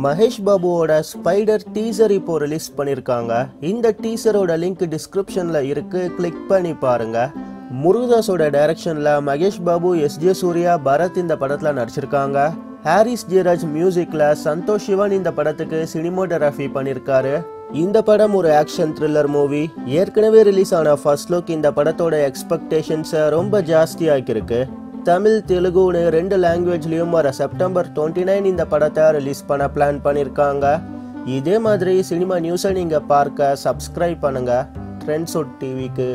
Mahesh பாபுவோட spider teaser இப்போ release பண்ணியிருக்காங்க. இந்த டீசரோட லிங்க் டிஸ்கிரிப்ஷன்ல இருக்கு, கிளிக் பண்ணி பாருங்க. முருகதாஸோட டைரக்ஷன்ல மகேஷ் பாபு, எஸ்.ஜே. சூர்யா, பரத் இந்த படத்துல நடிச்சிருக்காங்க. ஹாரிஸ் ஜெயராஜ் மியூசிக்ல சந்தோஷ் சிவன் இந்த படத்துக்கு சினிமோட்டோகிராஃபி பண்ணியிருக்காரு. இந்த படம் ஒரு ஆக்ஷன் த்ரில்லர் மூவி. ஏற்கனவே ரிலீஸ் ஆன ஃபர்ஸ்ட் லுக் இந்த படத்தோட எக்ஸ்பெக்டேஷன்ஸை ரொம்ப ஜாஸ்தியாக்கிருக்கு. தமிழ், தெலுங்குன்னு 2 லாங்குவேஜ்லையும் வர செப்டம்பர் 29 இந்த படத்தை ரிலீஸ் பண்ண பிளான் பண்ணியிருக்காங்க. இதே மாதிரி சினிமா நியூஸை நீங்கள் பார்க்க சப்ஸ்கிரைப் பண்ணுங்கள் ட்ரெண்ட்ஸ் டிவிக்கு.